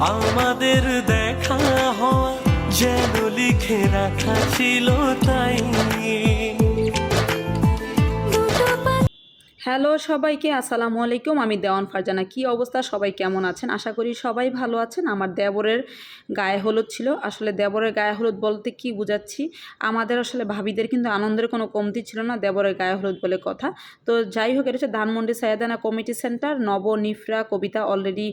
আমাদের দেখা হওয়া যেন লিখে রাখা ছিল তাই। হ্যালো সবাইকে, আসসালামু আলাইকুম। আমি দেওয়ান ফারজানা। কি অবস্থা, সবাই কেমন আছেন? আশা করি সবাই ভালো আছেন। আমার দেবরের গায়ে হলুদ ছিল। আসলে দেবরের গায়ে হলুদ বলতে কি বুঝাচ্ছি, আমাদের আসলে ভাবিদের কিন্তু আনন্দের কোনো কমতি ছিল না দেবরের গায়ে হলুদ বলে কথা। তো যাই হোক, এটা হচ্ছে ধানমন্ডি সাইয়েদানা কমিটি সেন্টার। নব, নিফরা, কবিতা অলরেডি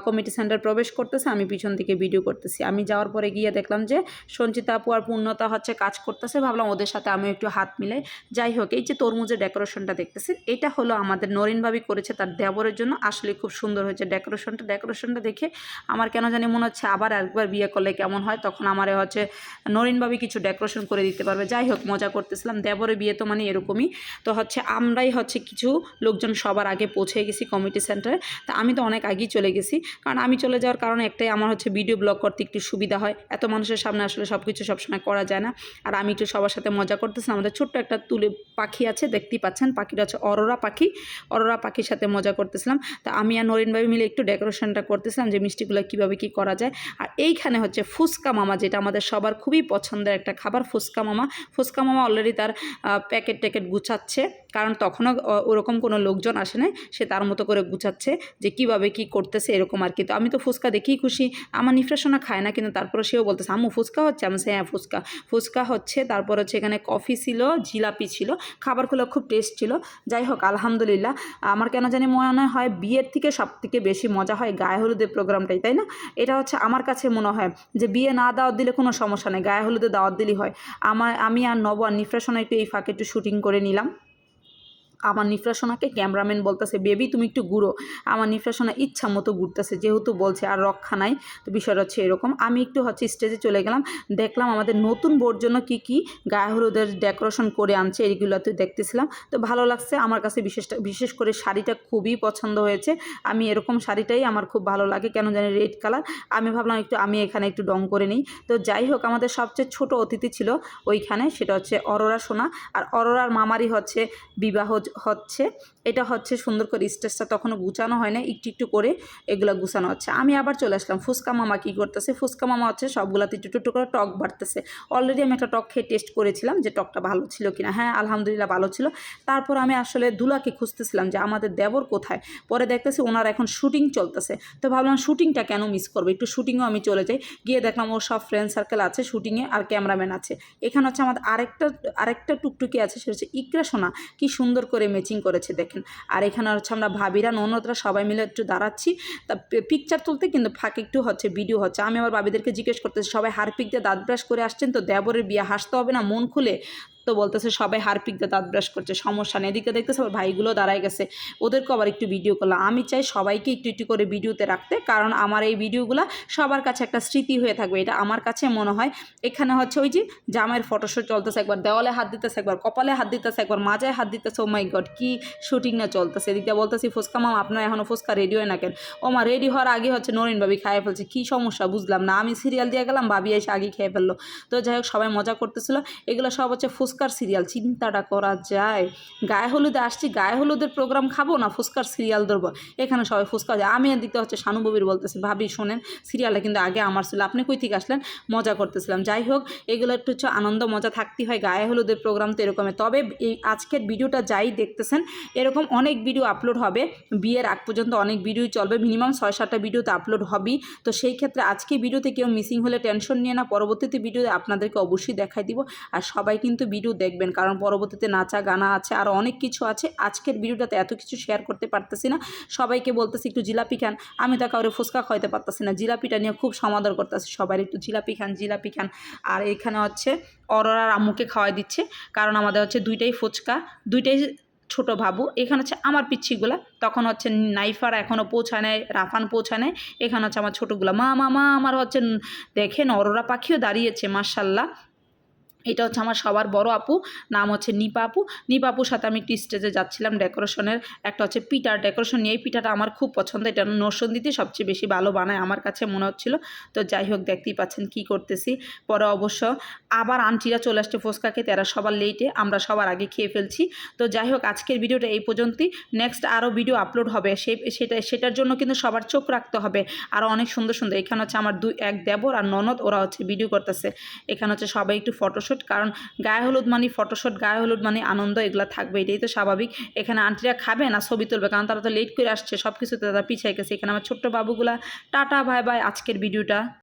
কমিটি সেন্টার প্রবেশ করতেছে, আমি পিছন থেকে ভিডিও করতেছি। আমি যাওয়ার পরে গিয়ে দেখলাম যে সঞ্চিতা আপু আর পূর্ণতা হচ্ছে কাজ করতেছে, ভাবলাম ওদের সাথে আমি একটু হাত মিলাই। যাই হোক, এই যে তরমুজের ডেকোরেশনটা দেখতেছি, এটা হলো আমাদের নরিন ভাবি করেছে তার দেবরের জন্য। আসলে খুব সুন্দর হয়েছে ডেকোরেশনটা দেখে আমার কেন জানি মনে হচ্ছে আবার একবার বিয়ে করলে কেমন হয়, তখন আমার হচ্ছে নরিন ভাবি কিছু ডেকোরেশন করে দিতে পারবে। যাই হোক, মজা করতেছিলাম। দেবরের বিয়ে তো মানে এরকমই। তো হচ্ছে আমরাই হচ্ছে কিছু লোকজন সবার আগে পৌঁছে গেছি কমিটি সেন্টারে। তা আমি তো অনেক আগেই চলে গেছি, কারণ আমি চলে যাওয়ার কারণে একটাই, আমার হচ্ছে ভিডিও ব্লগ করতে একটু সুবিধা হয়। এত মানুষের সামনে আসলে সব কিছু সবসময় করা যায় না। আর আমি একটু সবার সাথে মজা করতেছিলাম। আমাদের ছোট্ট একটা তুলে পাখি আছে, দেখতেই পাচ্ছেন। পাখিটা হচ্ছে অরোরা পাখির সাথে মজা করতেছিলাম। তা আমি আর নরিন ভাই মিলে একটু ডেকোরেশনটা করতেছিলাম যে মিষ্টিগুলো কীভাবে কী করা যায়। আর এইখানে হচ্ছে ফুচকা মামা, যেটা আমাদের সবার খুবই পছন্দের একটা খাবার। ফুচকা মামা অলরেডি তার প্যাকেট গুছাচ্ছে, কারণ তখনও ওরকম কোনো লোকজন আসে নাই। সে তার মতো করে গুছাচ্ছে যে কিভাবে কি করতেছে এরকম আর কি। তো আমি তো ফুচকা দেখেই খুশি। আমার নিফ্রেশনা খায় না, কিন্তু তারপরে সেও বলতেছে আম্মু ফুচকা হচ্ছে। আমি হ্যাঁ ফুচকা হচ্ছে। তারপর হচ্ছে এখানে কফি ছিল, জিলাপি ছিল, খাবারগুলো খুব টেস্ট ছিল। যাই হোক, আলহামদুলিল্লাহ। আমার কেন জানি মনে হয় বিয়ের থেকে সব থেকে বেশি মজা হয় গায়ে হলুদের প্রোগ্রামটাই, তাই না? এটা হচ্ছে আমার কাছে মনে হয় যে বিয়ে না দাওয়াত দিলে কোনো সমস্যা নেই, গায়ে হলুদে দাওয়াত দিলেই হয়। আমি আর নব আর নিফ্রেশনা একটু এই ফাঁকে একটু শুটিং করে নিলাম। আমার নিফ্রেশনাকে ক্যামেরাম্যান বলতেছে বেবি তুমি একটু ঘুরো। আমার নিফ্রেশনা ইচ্ছা মতো ঘুরতেছে, যেহেতু বলছে আর রক্ষা নাই। তো বিষয়টা হচ্ছে এরকম। আমি একটু হচ্ছে স্টেজে চলে গেলাম, দেখলাম আমাদের নতুন বোর জন্য কি গায়ে হলুদের ডেকোরেশন করে আনছে, এইগুলোতে দেখতেছিলাম। তো ভালো লাগছে আমার কাছে। বিশেষ করে শাড়িটা খুবই পছন্দ হয়েছে। আমি এরকম শাড়িটাই আমার খুব ভালো লাগে, কেন জানি রেড কালার। আমি ভাবলাম আমি এখানে একটু ডং করে নিই। তো যাই হোক, আমাদের সবচেয়ে ছোট অতিথি ছিল ওইখানে, সেটা হচ্ছে অরোরা সোনা। আর অরোরার মামারই হচ্ছে বিবাহ হচ্ছে। এটা হচ্ছে সুন্দর করে স্টেজটা তখনও গুছানো হয় না, একটু করে এগুলো গুছানো হচ্ছে। আমি আবার চলে আসলাম। ফুচকা মামা কী করতেছে? ফুচকা মামা হচ্ছে সবগুলাতে একটু করে টক বাড়তেছে। অলরেডি আমি একটা টক খেয়ে টেস্ট করেছিলাম যে টকটা ভালো ছিল কিনা। হ্যাঁ, আলহামদুলিল্লাহ ভালো ছিল। তারপর আমি আসলে দুলাকে খুঁজতেছিলাম যে আমাদের দেবর কোথায়। পরে দেখতেছি ওনার এখন শুটিং চলতেছে। তো ভাবলাম শুটিংটা কেন মিস করবো, একটু শুটিংও আমি চলে যাই। গিয়ে দেখলাম ওর সব ফ্রেন্ড সার্কেল আছে শুটিংয়ে, আর ক্যামেরাম্যান আছে। এখানে হচ্ছে আমাদের আরেকটা টুকটুকি আছে, সেটা হচ্ছে ইকরা সোনা। কি সুন্দর করে ম্যাচিং করেছে দেখেন। আর এখানে হচ্ছে আমরা ভাবিরা ননদরা সবাই মিলে একটু দাঁড়াচ্ছি, তা পিকচার তুলতে, কিন্তু ফাঁকে একটু হচ্ছে ভিডিও হচ্ছে। আমি আমার ভাবিদেরকে জিজ্ঞেস করতেছি সবাই হারপিক দিয়ে দাঁত ব্রাশ করে আসছেন তো? দেবরের বিয়ে, হাসতে হবে না মন খুলে। তো বলতেছে সবাই হারপিক দিয়ে দাঁত ব্রাশ করছে, সমস্যা নেই। এদিকে দেখতেছে আবার ভাইগুলো দাঁড়ায় গেছে, ওদেরকে আবার একটু ভিডিও করলাম। আমি চাই সবাইকে একটু করে ভিডিওতে রাখতে, কারণ আমার এই ভিডিওগুলো সবার কাছে একটা স্মৃতি হয়ে থাকবে, এটা আমার কাছে মনে হয়। এখানে হচ্ছে ওই যে জামাইয়ের ফটোশ্যুট চলতেছে, একবার দেওয়ালে হাত দিতেছে, একবার কপালে হাত দিতেছে, একবার মাজায় হাত দিতেছে। ও মাই গড, কি শুটিং না চলতেছে। এদিকে বলতেছি ফুচকা মামা আপনার এখনও ফুচকা রেডি হয় না কেন? ও মা, রেডি হওয়ার আগে হচ্ছে নরিন ভাবি খাইয়ে ফেলছে। কী সমস্যা বুঝলাম না। আমি সিরিয়াল দিয়ে গেলাম, ভাবি এসে আগে খেয়ে ফেললো। তো যাই হোক, সবাই মজা করতেছিল। এগুলো সব হচ্ছে ফুচকার সিরিয়াল, চিন্তাটা করা যায়। গায়ে হলুদে আসছি, গায়ে হলুদের প্রোগ্রাম খাবো না ফুচকার সিরিয়াল ধরবো? এখানে সবাই ফুচকা যায়। আমি এদিকে হচ্ছে শানুববির বলতেছি ভাবি শোনেন, সিরিয়ালটা কিন্তু আগে আমার ছিল, আপনি কই থেকে আসলেন? মজা করতেছিলাম। যাই হোক, এগুলো একটু হচ্ছে আনন্দ মজা থাকতেই হয়, গায়ে হলুদের প্রোগ্রাম তো এরকমই। তবে এই আজকের ভিডিওটা যাই দেখতেছেন, এরকম অনেক ভিডিও আপলোড হবে। বিয়ের আগ পর্যন্ত অনেক ভিডিওই চলবে, মিনিমাম 6-7টা ভিডিওতে আপলোড হবেই। তো সেই ক্ষেত্রে আজকে ভিডিওতে কেউ মিসিং হলে টেনশন নিয়ে না, পরবর্তীতে ভিডিওতে আপনাদেরকে অবশ্যই দেখাই দিব। আর সবাই কিন্তু ভিডিও দেখবেন, কারণ পরবর্তীতে নাচা গানা আছে, আর অনেক কিছু আছে। আজকের ভিডিওটাতে এত কিছু শেয়ার করতে পারতেছি না। সবাইকে বলতেছি একটু জিলাপি খান, আমি তো কাউরে ফুচকা খাওয়াতে পারতেছি না। জিলাপিটা নিয়ে খুব সমাদর করতেছি সবাই, একটু জিলাপি খান। আর এখানে হচ্ছে অরোরার আম্মুকে খাওয়াই দিচ্ছে, কারণ আমাদের হচ্ছে দুইটাই ফুচকা, দুইটাই ছোট বাবু। এখানে হচ্ছে আমার পিচ্ছিগুলা, তখন হচ্ছে নাইফার এখনও পৌঁছায় নেয়, রাফান পৌঁছায় নেয়। এখানে হচ্ছে আমার ছোটোগুলা। মা আমার হচ্ছে দেখেন অরোরা পাখিও দাঁড়িয়েছে, মাশাল্লাহ। এটা হচ্ছে আমার সবার বড় আপু, নাম হচ্ছে নিপা আপু। নিপা আপুর সাথে আমি একটি স্টেজে যাচ্ছিলাম ডেকোরেশনের, একটা হচ্ছে পিঠার ডেকোরেশন নিয়ে। এই পিঠাটা আমার খুব পছন্দ, এটা নরসিংদীতে সবচেয়ে বেশি ভালো বানায় আমার কাছে মনে হচ্ছিল। তো যাই হোক, দেখতেই পাচ্ছেন কি করতেছি। পরে অবশ্য আবার আন্টিরা চলে আসছে ফুচকা খেতে, এরা সবার লেটে, আমরা সবার আগে খেয়ে ফেলছি। তো যাই হোক, আজকের ভিডিওটা এই পর্যন্তই। নেক্সট আরও ভিডিও আপলোড হবে, সেটার জন্য কিন্তু সবার চোখ রাখতে হবে। আরও অনেক সুন্দর সুন্দর, এখানে হচ্ছে আমার এক দেবর আর ননদ, ওরা হচ্ছে ভিডিও করতেছে। এখানে হচ্ছে সবাই একটু ফটোশ্যুট, কারণ গায়ে হলুদ মানে ফটোশ্যুট, গায়ে হলুদ মানে আনন্দ, এগুলো থাকবে, এটাই তো স্বাভাবিক। এখানে আন্টিরা খাবে না ছবি তুলবে, কারণ তারা তো লেট করে আসছে, সব কিছুতে তারা পিছিয়ে গেছে। এখানে আমার ছোট্ট বাবুগুলা। টাটা বাই বাই, আজকের ভিডিওটা।